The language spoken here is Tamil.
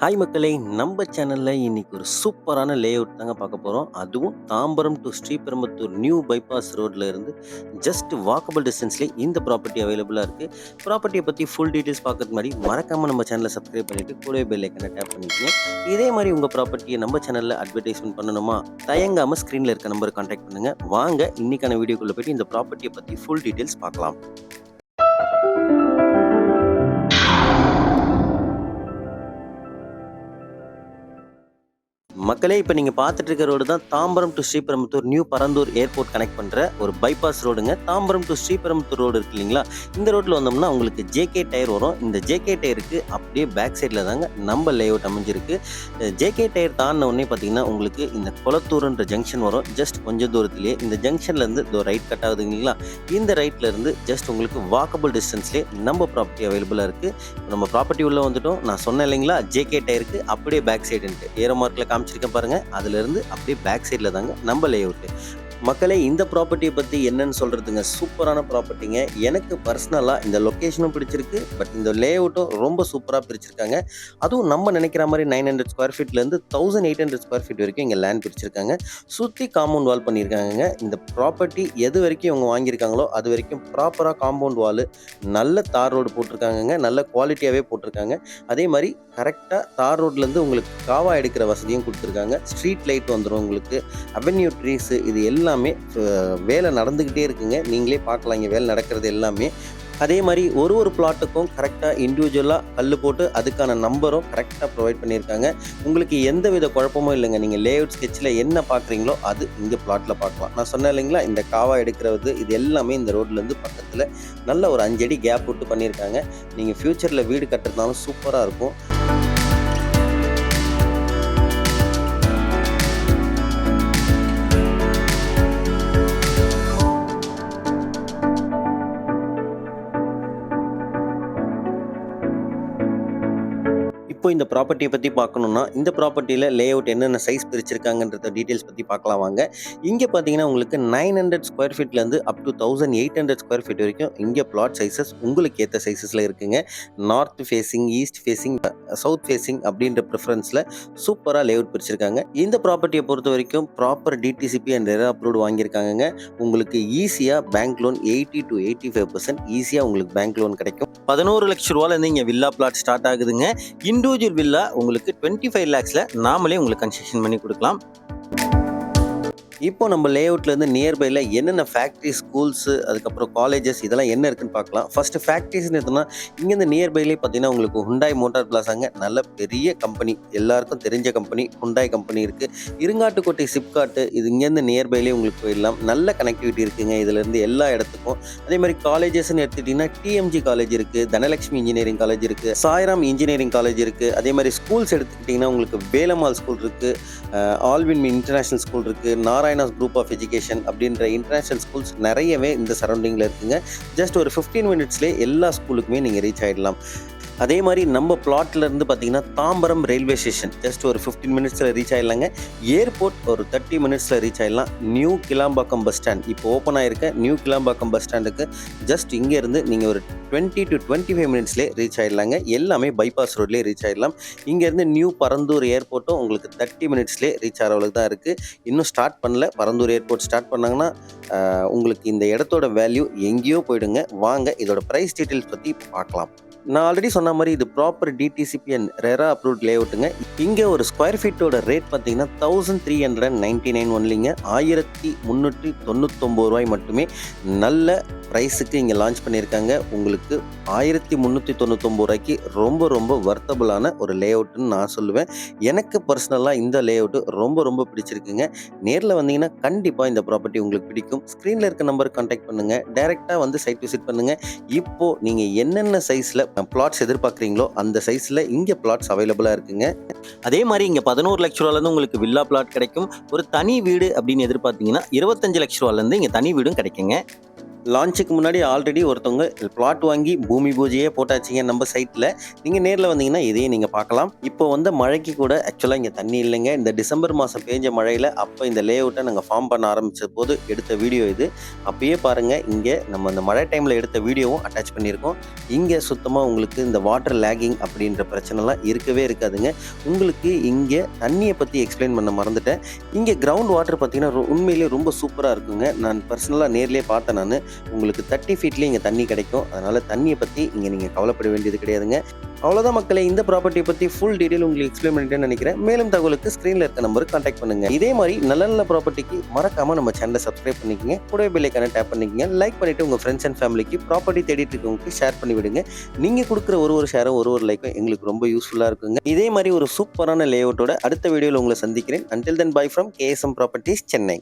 ஹாய் மக்களே! நம்ம சேனல்ல இன்னைக்கு ஒரு சூப்பரான லேஅவுட் தாங்க பார்க்க போறோம். அதுவும் Tambaram to Sriperumbudur new bypass ரோட்ல இருந்து ஜஸ்ட் வாக்கபிள் டிஸ்டன்ஸ்லயே இந்த ப்ராப்பர்ட்டி அவைலபிளா இருக்கு. ப்ராப்பர்ட்டிய பத்தி ஃபுல் டீட்டெயில்ஸ் பார்க்கறதுக்கு முன்னாடி மறக்காம நம்ம சேனல சப்ஸ்கிரைப் பண்ணிட்டு கூடவே பெல் ஐகான டேப் பண்ணிக்கங்க. இதே மாரி உங்க ப்ராப்பர்ட்டிய நம்ம சேனல்ல அட்வர்டைஸ்மென்ட் பண்ணணுமா? தயங்காம ஸ்க்ரீன்ல இருக்க நம்பருக்கு கான்டாக்ட் பண்ணுங்க. வாங்க இன்னைக்கான வீடியோக்குள்ள போயிட்டு இந்த ப்ராப்பர்ட்டிய பத்தி ஃபுல் டீட்டெயில்ஸ் பார்க்கலாம். மக்களே, இப்ப நீங்க பார்த்துட்டு இருக்க ரோடு தான் Tambaram to Sriperumbudur new Parandur airport connect பண்ற ஒரு பைபாஸ் ரோடுங்க. தாம்பரம் டு ஸ்ரீபெரும்புத்தூர் ரோடு இருக்கு இல்லைங்களா? இந்த ரோட்ல வந்தோம்னா உங்களுக்கு ஜேகே டயர் வரும். இந்த ஜேகே டயருக்கு அப்படியே பேக் சைட்ல தாங்க நம்ம லேஅவுட் அமைஞ்சிருக்கு. ஜேகே டயர் தாண்டின உடனே பார்த்தீங்கன்னா உங்களுக்கு இந்த கொளத்தூர்ன்ற ஜங்ஷன் வரும். ஜஸ்ட் கொஞ்சம் தூரத்திலேயே இந்த ஜங்ஷன்ல இருந்து ரைட் கட் ஆகுது இல்லைங்களா? இந்த ரைட்ல இருந்து ஜஸ்ட் உங்களுக்கு வாக்கபிள் டிஸ்டன்ஸ்லேயே நம்ம ப்ராப்பர்ட்டி அவைலபிளா இருக்கு. நம்ம ப்ராப்பர்ட்டி உள்ள வந்துட்டோம். நான் சொன்னேன் இல்லைங்களா? ஜேகே டயருக்கு அப்படியே பேக் சைடுன்ட்டு ஏரோ மார்க்ல காமிச்சிருக்கேன் பாருங்க. அதுல இருந்து அப்படியே பேக் சைட்ல தாங்க நம்ம லேஅவுட். மக்களே, இந்த ப்ராப்பர்ட்டியை பற்றி என்னன்னு சொல்கிறதுங்க, சூப்பரான ப்ராப்பர்ட்டிங்க. எனக்கு பர்சனலாக இந்த லொக்கேஷனும் பிடிச்சிருக்கு, பட் இந்த லேஅவுட்டும் ரொம்ப சூப்பராக பிரிச்சிருக்காங்க. அதுவும் நம்ம நினைக்கிற மாதிரி 900 ஸ்கொயர் ஃபீட்லேருந்து 1800 ஸ்கொயர் ஃபீட் வரைக்கும் இங்கே லேண்ட் பிரிச்சிருக்காங்க. சுற்றி காம்பவுண்ட் வால் பண்ணியிருக்காங்க. இந்த ப்ராப்பர்ட்டி எது வரைக்கும் இவங்க வாங்கியிருக்காங்களோ அது வரைக்கும் ப்ராப்பராக காம்பவுண்ட் வால், நல்ல தார் ரோடு போட்டிருக்காங்க, நல்ல குவாலிட்டியாகவே போட்டிருக்காங்க. அதே மாதிரி கரெக்டாக தார் ரோட்லேருந்து உங்களுக்கு காவா எடுக்கிற வசதியும் கொடுத்துருக்காங்க. ஸ்ட்ரீட் லைட் வந்துடும் உங்களுக்கு, அவென்யூ ட்ரீஸு, இது எல்லாமே வேலை நடந்துக்கிட்டே இருக்குங்க. நீங்களே பார்க்கலாம் இங்கே வேலை நடக்கிறது எல்லாமே. அதே மாதிரி ஒரு பிளாட்டுக்கும் கரெக்டாக இண்டிவிஜுவலாக கல் போட்டு அதுக்கான நம்பரும் கரெக்டாக ப்ரொவைட் பண்ணியிருக்காங்க. உங்களுக்கு எந்த வித குழப்பமும் இல்லைங்க. நீங்கள் லேஅவுட் ஸ்கெட்சில் என்ன பார்க்குறீங்களோ அது இங்கே பிளாட்டில் பார்க்கலாம். நான் சொன்னேன் இல்லைங்களா, இந்த காவா எடுக்கிறது இது எல்லாமே இந்த ரோட்லேருந்து பக்கத்தில் நல்ல ஒரு 5 அடி கேப் விட்டு பண்ணியிருக்காங்க. நீங்கள் ஃப்யூச்சரில் வீடு கட்டுறதுனாலும் சூப்பராக இருக்கும். இப்போ இந்த ப்ராப்பர்ட்டியை பற்றி பார்க்கணுன்னா, இந்த ப்ராப்பர்ட்டியில் லேஅவுட் என்னென்ன சைஸ் பிரிச்சிருக்காங்கன்றத டீட்டெயில்ஸ் பற்றி பார்க்கலாம் வாங்க. இங்கே பார்த்தீங்கன்னா உங்களுக்கு 900 ஸ்கொயர் ஃபீட்லேருந்து அப் டு 1800 ஸ்கொயர் ஃபீட் வரைக்கும் இங்கே பிளாட் சைஸஸ் உங்களுக்கு ஏற்ற சைஸஸில் இருக்குங்க. North facing, east facing, south facing அப்படின்ற ப்ரிஃபரன்ஸில் சூப்பராக லேஅவுட் பிரிச்சிருக்காங்க. இந்த ப்ராப்பர்ட்டியை பொறுத்த வரைக்கும் proper DTCP and RERA approved வாங்கியிருக்காங்க. உங்களுக்கு ஈஸியாக பேங்க் லோன் 80 to 85% ஈஸியாக உங்களுக்கு பேங்க் லோன் கிடைக்கும். 11 லட்ச ரூபாயிலேருந்து இங்கே வில்லா பிளாட் ஸ்டார்ட் ஆகுதுங்க. இண்டிவிஜுவல் வில்லா உங்களுக்கு 25 lakhsல நாமளே உங்களுக்கு கன்ஸ்ட்ரக்ஷன் பண்ணி கொடுக்கலாம். இப்போ நம்ம லேஅவுட்லேருந்து நியர்பையில் என்னென்ன ஃபேக்ட்ரி, ஸ்கூல்ஸு, அதுக்கப்புறம் காலேஜஸ் இதெல்லாம் என்ன இருக்குன்னு பார்க்கலாம். ஃபஸ்ட்டு ஃபேக்ட்ரிஸ்ன்னு எடுத்தோம்னா இங்கேருந்து நியர்பைலே பார்த்தீங்கன்னா உங்களுக்கு ஹுண்டாய் மோட்டார் பிளாஸாங்க. நல்ல பெரிய கம்பெனி, எல்லாருக்கும் தெரிஞ்ச கம்பெனி ஹுண்டாய் கம்பெனி இருக்குது. இருங்காட்டுக்கோட்டை சிப்காட்டு, இது இங்கேருந்து நியர்பைலே உங்களுக்கு போயிடலாம். நல்ல கனெக்டிவிட்டி இருக்குங்க இதுலேருந்து எல்லா இடத்துக்கும். அதே மாதிரி காலேஜஸ்ன்னு எடுத்துக்கிட்டிங்கன்னா டிஎம்ஜி காலேஜ் இருக்குது, தனலட்சுமி இன்ஜினியரிங் காலேஜ் இருக்குது, சாய்ராம் இன்ஜினியரிங் காலேஜ் இருக்குது. அதே மாதிரி ஸ்கூல்ஸ் எடுத்துக்கிட்டிங்கன்னா உங்களுக்கு வேலம்மாள் ஸ்கூல் இருக்குது, ஆல்வின் இன்டர்நேஷ்னல் ஸ்கூல் இருக்குது, நாராயணாஸ் குரூப் ஆஃப் எஜுகேஷன் அப்படின்ற இன்டர்நேஷ்னல் ஸ்கூல்ஸ் நிறையவே இந்த சரௌண்டிங்கில் இருக்குங்க. ஜஸ்ட் ஒரு 15 மினிட்ஸ்லேயே எல்லா ஸ்கூலுக்குமே நீங்கள் ரீச் ஆகிடலாம். அதே மாதிரி நம்ம பிளாட்லேருந்து பார்த்தீங்கன்னா தாம்பரம் ரயில்வே ஸ்டேஷன் ஜஸ்ட் ஒரு 15 மினிட்ஸில் ரீச் ஆகிடலாங்க. ஏர்போர்ட் ஒரு 30 மினிட்ஸில் ரீச் ஆகிடலாம். நியூ கிளாம்பாக்கம் பஸ் ஸ்டாண்ட், இப்போ ஓப்பன் ஆகிருக்க நியூ கிளாம்பாக்கம் பஸ் ஸ்டாண்டுக்கு ஜஸ்ட் இங்கேருந்து நீங்கள் ஒரு 20 to 25 மினிட்ஸ்லேயே ரீச் ஆகிடலாங்க. எல்லாமே பைபாஸ் ரோட்லேயே ரீச் ஆகிடலாம். இங்கேருந்து நியூ பரந்தூர் ஏர்போர்ட்டும் உங்களுக்கு 30 மினிட்ஸ்லேயே ரீச் ஆகிற அளவுக்கு தான் இருக்குது. இன்னும் ஸ்டார்ட் பண்ணல. பரந்தூர் ஏர்போர்ட் ஸ்டார்ட் பண்ணாங்கன்னா உங்களுக்கு இந்த இடத்தோட வேல்யூ எங்கேயோ போயிடுங்க. வாங்க இதோட ப்ரைஸ் டீட்டெயில்ஸ் பற்றி பார்க்கலாம். நான் ஆல்ரெடி சொன்ன மாதிரி இது proper DTCP and RERA approved லேஅவுட்டுங்க. இங்கே ஒரு ஸ்கொயர் ஃபீட்டோட ரேட் பார்த்தீங்கன்னா 1399 ஒன்லிங்க, 1399 ரூபாய் மட்டுமே. நல்ல ப்ரைஸுக்கு இங்கே லான்ச் பண்ணியிருக்காங்க. உங்களுக்கு 1399 ரூபாய்க்கு ரொம்ப ரொம்ப வர்த்தபுளான ஒரு லேஅவுட்டுன்னு நான் சொல்லுவேன். எனக்கு பர்சனலாக இந்த லேஅவுட்டு ரொம்ப பிடிச்சிருக்குங்க. நேரில் வந்தீங்கன்னா கண்டிப்பாக இந்த ப்ராப்பர்ட்டி உங்களுக்கு பிடிக்கும். ஸ்க்ரீனில் இருக்க நம்பருக்கு கான்டாக்ட் பண்ணுங்கள், டைரெக்டாக வந்து சைட் விசிட் பண்ணுங்கள். இப்போது நீங்கள் என்னென்ன சைஸில் பிளாட்ஸ் எதிர்பார்க்குறீங்களோ அந்த சைஸில் இங்கே பிளாட்ஸ் அவைலபிளாக இருக்குங்க. அதே மாதிரி இங்கே 11 லட்ச ரூபாயிலேருந்து உங்களுக்கு வில்லா பிளாட் கிடைக்கும். ஒரு தனி வீடு அப்படின்னு எதிர்பார்த்தீங்கன்னா 25 லட்ச ரூபாயிலேருந்து இங்கே தனி வீடும் கிடைக்குங்க. லான்ச்சுக்கு முன்னாடி ஆல்ரெடி ஒருத்தவங்க பிளாட் வாங்கி பூமி பூஜையே போட்டாச்சுங்க நம்ம சைட்டில். நீங்கள் நேரில் வந்தீங்கன்னா இதையும் நீங்கள் பார்க்கலாம். இப்போ வந்த மழைக்கு கூட ஆக்சுவலாக இங்கே தண்ணி இல்லைங்க. இந்த டிசம்பர் மாதம் பேஞ்ச மழையில் அப்போ இந்த லே அவுட்டை நாங்கள் ஃபார்ம் பண்ண ஆரம்பித்த போது எடுத்த வீடியோ இது. அப்பயே பாருங்கள், இங்கே நம்ம அந்த மழை டைமில் எடுத்த வீடியோவும் அட்டாச் பண்ணியிருக்கோம். இங்கே சுத்தமாக உங்களுக்கு இந்த வாட்டர் லேகிங் அப்படின்ற பிரச்சனைலாம் இருக்கவே இருக்காதுங்க. உங்களுக்கு இங்கே தண்ணியை பற்றி எக்ஸ்பிளைன் பண்ண மறந்துட்டேன். இங்கே கிரவுண்ட் வாட்டர் பார்த்தீங்கன்னா உண்மையிலேயே ரொம்ப சூப்பராக இருக்குங்க. நான் பர்சனலாக நேர்லேயே பார்த்தேன். நான் உங்களுக்கு 30 ஃபீட்லேயே இங்கே தண்ணி கிடைக்கும். அதனால் தண்ணியை பற்றி இங்கே நீங்கள் கவலைப்பட வேண்டியது கிடையாதுங்க. அவ்வளோதான் மக்களே, இந்த ப்ராப்பர்ட்டியை பற்றி ஃபுல் டீட்டெயில் உங்களுக்கு எக்ஸ்பிளைன் பண்ணிட்டேன்னு நினைக்கிறேன். மேலும் தகவலுக்கு ஸ்க்ரீனில் இருக்க நம்பருக்கு கான்டாக்ட் பண்ணுங்கள். இதே மாதிரி நல்ல நல்ல ப்ராப்பர்ட்டிக்கு மறக்காமல் நம்ம சேனலை சப்ஸ்கிரைப் பண்ணிக்கங்க. கூடவே பெல் ஐகானை டேப் பண்ணிக்கங்க. லைக் பண்ணிவிட்டு உங்கள் ஃப்ரெண்ட்ஸ் அண்ட் ஃபேமிலிக்கு ப்ராப்பர்ட்டி தேடிட்டு இருக்கவங்களுக்கு ஷேர் பண்ணி விடுங்க. நீங்கள் கொடுக்குற ஒரு ஷேரும் ஒரு லைக்கும் எங்களுக்கு ரொம்ப யூஸ்ஃபுல்லாக இருக்குங்க. இதே மாதிரி ஒரு சூப்பரான லே அவுட்டோட அடுத்த வீடியோவில் உங்களை சந்திக்கிறேன். Until then by from KSM properties, Chennai.